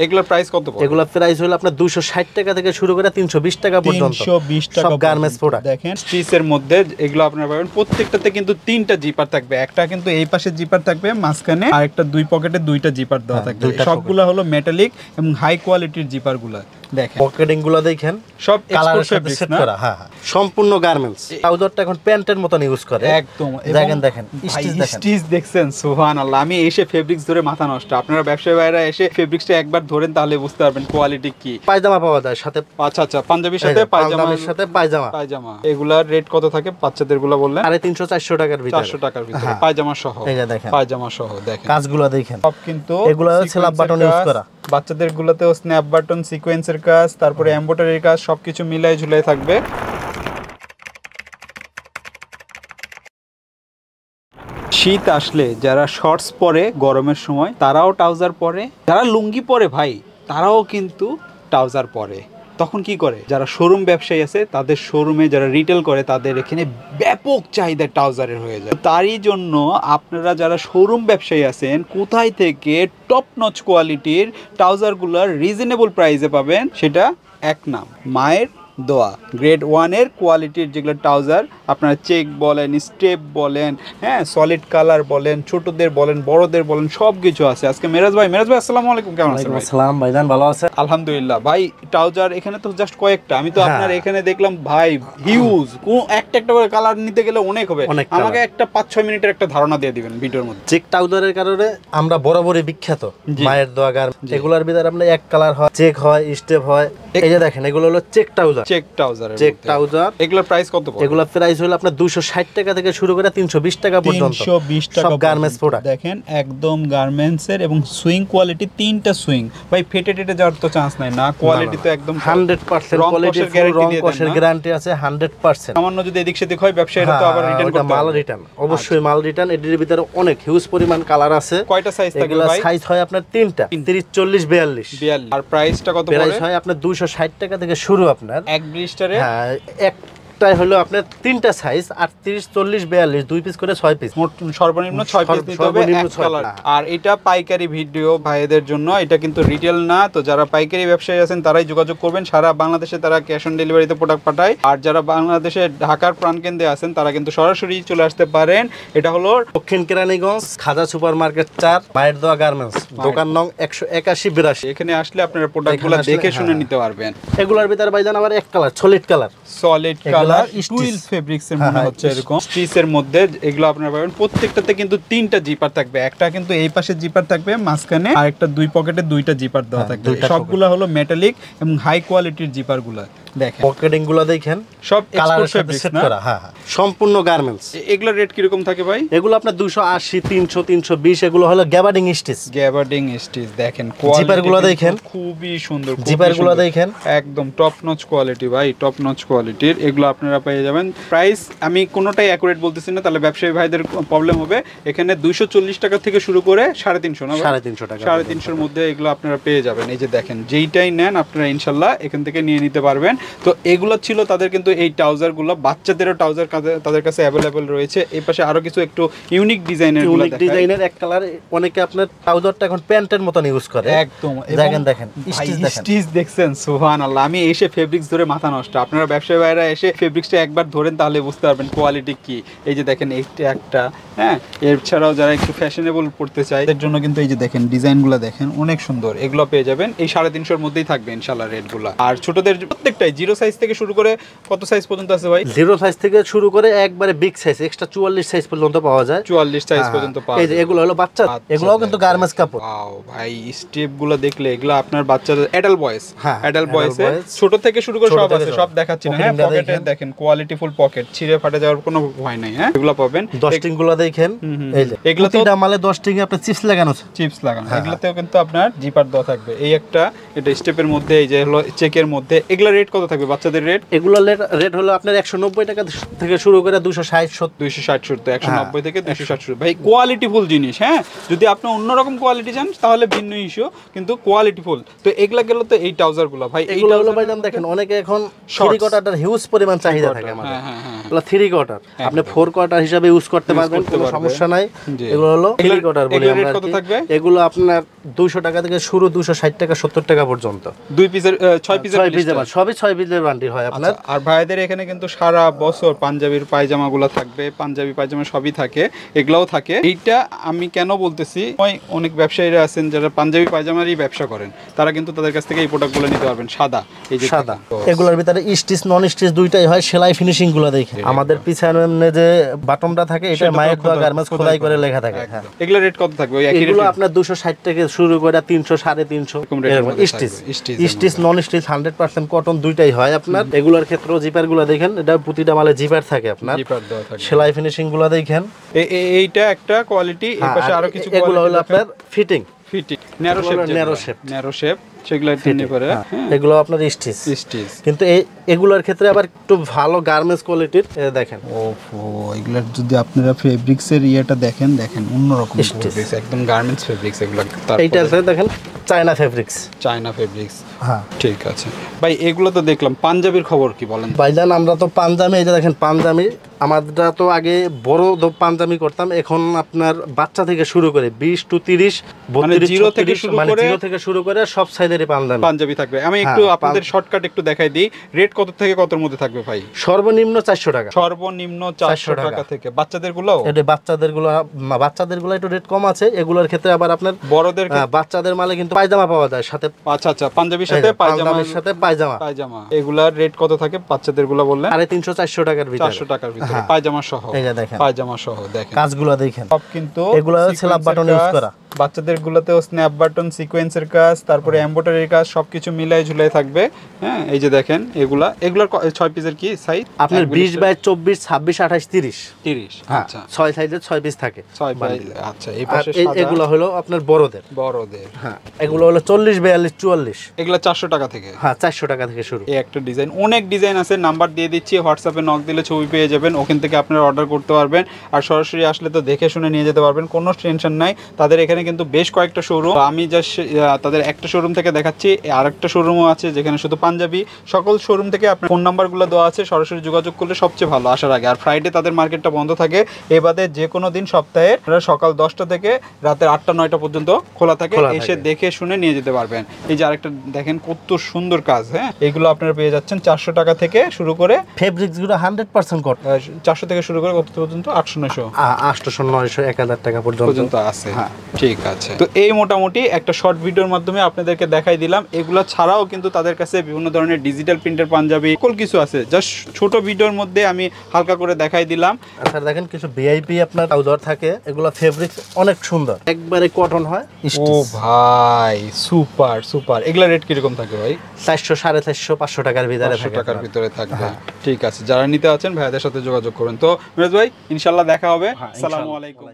এগুলোর প্রাইস কত পড়বে? এগুলোর প্রাইস হলো আপনার 260 টাকা থেকে শুরু করে 320 টাকা পর্যন্ত। 320 টাকা সব গার্মেন্টস প্রোডাক্ট দেখেন স্টিচের মধ্যে এগুলো আপনারা পাবেন। প্রত্যেকটাতে কিন্তু তিনটা জিপার থাকবে, একটা কিন্তু এই পাশে জিপার থাকবে মাঝখানে, আর একটা দুই পকেটে দুইটা জিপার দেওয়া থাকবে। সবগুলো হলো মেটালিক এবং হাই কোয়ালিটির জিপারগুলো। দেখেন পকেটিং গুলো দেখেন সব কালারের সাথে সেট করা। হ্যাঁ সম্পূর্ণ গার্মেন্টস। ট্রাউজারটা এখন প্যান্টের মতন ইউজ করে একদম। দেখেন স্টিচ দেখছেন, সুবহানাল্লাহ। আমি এসে ফেব্রিক্স ধরে মাথা নষ্ট। আপনারা ব্যবসায়ী ভাইরা এসে ফেব্রিক্সটা একবার ধরেন তাহলে বুঝতে পারবেন কোয়ালিটি কি। পায়জামা পাওয়া যায় সাথে। আচ্ছা পাঞ্জাবির সাথে পায়জামার সাথে পায়জামা। এগুলার রেট কত থাকে? বাচ্চাদের গুলো বললেন 350-400 টাকার ভিতরে। 400 টাকার ভিতরে পায়জামা সহ। এই যে দেখেন পায়জামা সহ দেখেন কাজগুলো দেখেন। সব কিন্তু এগুলো স্ল্যাব বাটন ইউজ করা। বাচ্চাদের গুলোতেও স্ন্যাপ বাটন, সিকোয়েন্সের কাজ, তারপরে এমব্রয়ডারির কাজ, সবকিছু মিলাই ঝুলাই থাকবে। শীত আসলে যারা শর্টস পরে গরমের সময় তারাও ট্রাউজার পরে, যারা লুঙ্গি পরে ভাই তারাও কিন্তু ট্রাউজার পরে। তখন কি করে? যারা শোরুম ব্যবসায়ী আছে তাদের শোরুমে যারা রিটেল করে তাদের এখানে ব্যাপক চাহিদা ট্রাউজারের হয়ে যায়। তারই জন্য আপনারা যারা শোরুম ব্যবসায়ী আছেন কোথায় থেকে টপ নচ কোয়ালিটির ট্রাউজারগুলোর রিজনেবল প্রাইসে পাবেন, সেটা এক নাম মায়ের দোয়া। গ্রেড 1 এর কোয়ালিটির যেগুলো ট্রাউজার আপনারা চেক বলেন, স্টেপ বলেন, হ্যাঁ সলিড কালার বলেন, ছোটদের বলেন, বড়দের বলেন, সব কিছু আছে। আজকে মিরাজ ভাই আসসালামু আলাইকুম, কেমন আছেন ভাই? আসসালাম ভাইজান, ভালো আছেন? আলহামদুলিল্লাহ ভাই। ট্রাউজার এখানে তো জাস্ট কয়েকটা, আমি তো আপনার এখানে দেখলাম ভাই হিউজ। কোন একটা করে কালার নিতে গেলে অনেক হবে। আমাকে একটা 5-6 মিনিটের একটা ধারণা দিয়ে দিবেন ভিডিওর মধ্যে। চেক ট্রাউজারের কারণে আমরা বরাবরই বিখ্যাত। মায়ের দোয়া গার্মেন্টস। এগুলোর ভিতরে আপনার এক কালার হয়, চেক হয়, স্টেপ হয়। এই যে দেখেন এগুলো হলো চেক ট্রাউজার। চেক ট্রাউজার এগুলোর প্রাইস কত পড়বে? এগুলোর প্রাইস হলো আপনার 260 টাকা থেকে শুরু করে 320 টাকা পর্যন্ত। 320 টাকা সব গার্মেন্টস প্রোডাক্ট দেখেন একদম গার্মেন্টস এর এবং সুইং কোয়ালিটি। তিনটা সুইং ভাই ফেটে যাওয়ার তো চান্স নাই না। কোয়ালিটি তো একদম 100% কোয়ালিটি, রং কষের গ্যারান্টি আছে 100%। সামান্য যদি এদিক সেদিক হয় ব্যবসায়ীরা তো আবার রিটার্ন করতে মাল রিটার্ন, অবশ্যই মাল রিটার্ন। এর ভিতরে অনেক হিউজ পরিমাণ কালার আছে। কয়টা সাইজ থাকে ভাই? সাইজ হয় আপনার তিনটা, 30, 40, 42। আর প্রাইসটা কত পড়ে? প্রাইস হয় আপনার 260 টাকা থেকে শুরু আপনার এক ব্লিস্টারে। হ্যাঁ একটাই হলো আপনার তিনটা সাইজ 38, 40, 42, 2 পিস করে 6 পিস। মোট সর্বনিম্ন 6 পিস নিতে হবে এক কালার। আর এটা পাইকারি ভিডিও ভাইদের জন্য, এটা কিন্তু রিটেল না। তো যারা পাইকারি ব্যবসায়ী আছেন তারাই যোগাযোগ করবেন। সারা বাংলাদেশে তারা ক্যাশ অন ডেলিভারিতে প্রোডাক্ট পাঠায়। আর যারা বাংলাদেশে ঢাকার প্রাণকেন্দ্রে আছেন তারা কিন্তু সরাসরি চলে আসতে পারেন। এটা হলো দক্ষিণ কেরানীগঞ্জ, খাজা সুপার মার্কেট 4, মায়ের দোয়া গার্মেন্টস, দোকান নং 181-82। এখানে আসলে আপনারা প্রোডাক্টগুলো দেখে শুনে নিতে পারবেন। এগুলোর ভিতরে ভাইজান আবার এক colour, solid colour. Twill fabrics এর মনে হচ্ছে এরকম স্টিচের মধ্যে এগুলো আপনারা পাবেন। প্রত্যেকটাতে কিন্তু তিনটা জিপার থাকবে, একটা কিন্তু এই পাশে জিপার থাকবে মাঝখানে, আর একটা দুই পকেটে দুইটা জিপার দেওয়া থাকবে। সবগুলো হলো মেটালিক এবং হাই কোয়ালিটির জিপার গুলো। দেখেন পকেটিং গুলো দেখেন সব কালারের সাথে সেট করা। হ্যাঁ সম্পূর্ণ গার্মেন্টস। এগুলোর রেট কি রকম থাকে ভাই? এগুলো আপনার 280, 300, 320। এগুলো হলো গ্যাবার্ডিং স্টিচ। দেখেন জিপার গুলো দেখেন খুবই সুন্দর। জিপার গুলো দেখেন একদম টপ নচ কোয়ালিটি ভাই, টপ নচ কোয়ালিটির। এগুলো আপনারা পেয়ে যাবেন। প্রাইস আমি কোনোটাই অ্যাকুরেট বলতেছি না, তাহলে ব্যবসায়ী ভাইদের প্রবলেম হবে। এখানে 240 টাকা থেকে শুরু করে 350 না, 350 টাকা, 350 এর মধ্যে এগুলো আপনারা পেয়ে যাবেন। এই যে দেখেন যেইটাই নেন আপনারা ইনশাল্লাহ এখান থেকে নিয়ে নিতে পারবেন। তো এগুলো ছিল তাদের কিন্তু এই ট্রাউজার গুলো। বাচ্চাদেরও ট্রাউজার তাদের কাছে অ্যাভেলেবল রয়েছে। এই পাশে আরো কিছু একটু ইউনিক ডিজাইনের এক কালার। অনেকে আপনার ট্রাউজারটা এখন প্যান্টের মতন ইউজ করে। একদম দেখেন স্টিচ দেখছেন, সুবহানাল্লাহ। আমি এসে ফেব্রিক্স ধরে মাথা নষ্ট। আপনারা ব্যবসায়ী ভাইরা এসে ফেব্রিক্সটা একবার ধরেন তাহলে বুঝতে পারবেন কোয়ালিটি কি। এই যে দেখেন এইটা একটা, হ্যাঁ এছাড়াও যারা একটু ফ্যাশনেবল পড়তে চায় তাদের জন্য কিন্তু এই যে দেখেন ডিজাইনগুলো দেখেন অনেক সুন্দর। এগুলো পেয়ে যাবেন এই 350 এর মধ্যেই থাকবে ইনশাআল্লাহ রেটগুলো। আর ছোটদের প্রত্যেকটাই জিরো সাইজ থেকে শুরু করে কত সাইজ পর্যন্ত আছে ভাই? জিরো সাইজ থেকে শুরু করে একবারে বিগ সাইজ এক্সট্রা 44 সাইজ পর্যন্ত পাওয়া যায়। 44 সাইজ পর্যন্ত পাওয়া যায়। এই যে এগুলো হলো বাচ্চা, এগুলোও কিন্তু গার্মেন্টস কাপড়। ওয়াও ভাই স্টেপগুলো দেখলে এগুলো আপনার বাচ্চাদের অ্যাডাল্ট বয়েজ, অ্যাডাল্ট বয়েজের ছোট থেকে শুরু করে সব আছে, সব দেখাচ্ছি না। হ্যাঁ পকেটে দেখেন কোয়ালিটিফুল পকেট, ছিঁড়ে ফাটে যাওয়ার কোনো ভয় নাই। হ্যাঁ এগুলো পাবেন। ডস্টিং গুলো দেখেন, এই যে এগুলো তো মালে ডস্টিং এ আপনি চিপস লাগানো আছে, চিপস লাগানো। এগুলোতেও কিন্তু আপনার জিপার দেওয়া থাকবে। এই একটা এটা স্টেপের মধ্যে, এই যে হলো চেকের মধ্যে। এগুলা রেট কত কত থাকবে বাচ্চাদের রেট? এগুলো রেট হলো আপনার 190 টাকা থেকে শুরু করে 260 260 190 থেকে 260। ভাই কোয়ালিটি ফুল জিনিস, হ্যাঁ যদি আপনি অন্যরকম কোয়ালিটি চান তাহলে ভিন্ন ইস্যু, কিন্তু কোয়ালিটি ফুল। তো এগুলা গেল তো এই ট্রাউজার গুলো ভাই, এগুলো হলো ভাই দেখেন অনেকে এখন 3 কোয়ার্টার হিউজ পরিমাণ চাহিদা থাকে আমাদের। এগুলো 3 কোয়ার্টার, আপনি 4 কোয়ার্টার হিসাবে ইউজ করতে পারবেন, কোনো সমস্যা নাই। এগুলো হলো 3 কোয়ার্টার বলি আমরা। কত থাকবে এগুলো আপনার 200 টাকা থেকে শুরু, 260 টাকা 70 টাকা পর্যন্ত। 2 পিসের 6 পিসের সবই 6 পিসের বান্ডিল হয় আপনার। আর ভাইদের এখানে কিন্তু সারা বছর পাঞ্জাবির পায়জামাগুলো থাকবে, পাঞ্জাবি পায়জামা সবই থাকে, এগুলাও থাকে। এইটা আমি কেন বলতেছি, অনেক ব্যবসায়ীরা আছেন যারা পাঞ্জাবি পায়জামারই ব্যবসা করেন, তারা কিন্তু তাদের কাছ থেকে এই প্রোডাক্টগুলো নিতে পারবেন। সাদা, এই যে সাদা, এগুলোর ভিতরে স্টিচ নন স্টিচ দুইটাই হয়। সেলাই ফিনিশিং গুলো দেখে আমাদের পিছনে যে বাটনটা থাকে, এটা মায়ের দোয়া গার্মেন্টস খোদাই করে লেখা থাকে। এগুলোর রেট কত থাকবে? এগুলো আপনার 260 থেকে শুরু করে 300 350 স্টিচ নন স্টিচ 100% কটন দুইটাই হয় আপনার। এগুলোর ক্ষেত্রে জিপার গুলো দেখেন, এটা প্রতিটা মালে জিপার থাকে আপনার। সেলাই ফিনিশিং গুলো দেখেন, এইটা একটা কোয়ালিটি। এর পাশে আরো কিছু এগুলো হলো আপনার ফিটিং ন্যারো শেপ সেগুলো নিতে পারে। এগুলো আপনার স্টিচ। কিন্তু এগুলোর ক্ষেত্রে আবার একটু ভালো গার্মেন্টস কোয়ালিটির দেখেন। ওহো, এগুলা যদি আপনারা ফেব্রিক্সের ইয়েটা দেখেন অন্যরকম ফেব্রিক্স, একদম গার্মেন্টস ফেব্রিক্স এগুলো। এইটা আছে দেখেন চায়না ফেব্রিক্স। হ্যাঁ ঠিক আছে ভাই। এগুলো তো দেখলাম, পাঞ্জাবির খবর কি বলেন ভাইজান? আমরা তো পাঞ্জাবি, এই যে দেখেন পাঞ্জাবি, আমরা তো আগে বড় পাঞ্জাবি করতাম, এখন আপনার বাচ্চা থেকে শুরু করে 20 to 30 32 জিরো থেকে শুরু করে সব সাইজেরই পাঞ্জাবি থাকবে। আমি একটু আপনাদের শর্টকাট একটু দেখাই দিই, রেট কত থেকে কতর মধ্যে থাকবে ভাই? সর্বনিম্ন 400 টাকা। সর্বনিম্ন 400 টাকা থেকে। বাচ্চাদের গুলো একটু রেট কম আছে। এগুলোর ক্ষেত্রে আবার আপনার বড়দের বাচ্চাদের মালে কিন্তু পায়জামা পাওয়া যায় সাথে। আচ্ছা, পাঞ্জাবির সাথে পায়জামা। এগুলার রেট কত থাকে বাচ্চাদের গুলো বললেন? 350-400 টাকার ভিতরে। 400 টাকার ভিতরে পায়জামা সহ। এই যে দেখেন পায়জামা সহ, দেখেন কাজগুলো দেখেন সব কিন্তু এগুলো স্ল্যাব বাটন ইউজ করা। বাচ্চাদের গুলোতেও স্ন্যাপ বাটন, সিকোয়েন্সের কাজ, তারপরে এমব্রয়ডারির কাজ, সবকিছু মিলাই ঝুলাই থাকবে। হ্যাঁ এই যে দেখেন এগুলার 6 পিসের কি সাইজ? আপনার 20 বাই 24 26 28 30। আচ্ছা 6 সাইজের 6 পিস থাকে। 6 বাই, আচ্ছা। এই পাশে এগুলো হলো আপনার বড়দের। হ্যাঁ এগুলো হলো 40 42 44। এগুলা 400 টাকা থেকে। হ্যাঁ 400 টাকা থেকে শুরু। এই একটা ডিজাইন, অনেক ডিজাইন আছে, নাম্বার দিয়ে দিচ্ছি, হোয়াটসঅ্যাপে নক দিলে ছবি পেয়ে যাবেন, ওখান থেকে আপনারা অর্ডার করতে পারবেন। আর সরাসরি আসলে তো দেখে শুনে নিয়ে যেতে পারবেন, কোনো টেনশন নাই। তাদের এখানে কিন্তু বেশ কয়েকটা শোরুম, আমি জাস্ট তাদের একটা শোরুম থেকে দেখাচ্ছি, আর একটা শোরুমও আছে যেখানে শুধু পাঞ্জাবি। সকল শোরুম থেকে আপনার ফোন নাম্বারগুলো দেওয়া আছে, সরাসরি যোগাযোগ করলে সবচেয়ে ভালো আসার আগে। আর ফ্রাইডে তাদের মার্কেটটা বন্ধ থাকে, এ বাদে যে কোনো দিন সপ্তাহে সকাল 10টা থেকে রাতের 8টা 9টা পর্যন্ত খোলা থাকে, এসে দেখে শুনে নিয়ে যেতে পারবেন। এই যে আরেকটা দেখেন কত সুন্দর কাজ। হ্যাঁ এগুলো আপনারা পেয়ে যাচ্ছেন 400 টাকা থেকে শুরু করে। ফেব্রিক্স গুলো 100% কটন। 400 থেকে শুরু করে কত পর্যন্ত? 800 900 1000 টাকা পর্যন্ত আছে। হ্যাঁ ঠিক আছে। তো এই মোটামুটি একটা শর্ট ভিডিওর মাধ্যমে আপনাদেরকে দেখাই দিলাম। এগুলো ছাড়াও কিন্তু তাদের কাছে বিভিন্ন ধরনের ডিজিটাল প্রিন্টের পাঞ্জাবি সকল কিছু আছে, জাস্ট ছোট ভিডিওর মধ্যে আমি হালকা করে দেখাই দিলাম। আচ্ছা দেখেন কিছু ভিআইপি আপনার ট্রাউজার থাকে, এগুলো ফেব্রিক্স অনেক সুন্দর, একবারে কটন হয়। ও ভাই সুপার। এগুলা রেট কিরকম থাকে ভাই? 400 450 500 টাকার ভিতরে থাকবে। ঠিক আছে, যারা নিতে আছেন ভাইদের সাথে যোগাযোগ করুন। তো মিরাজ ভাই ইনশাআল্লাহ দেখা হবে। আসসালামু আলাইকুম।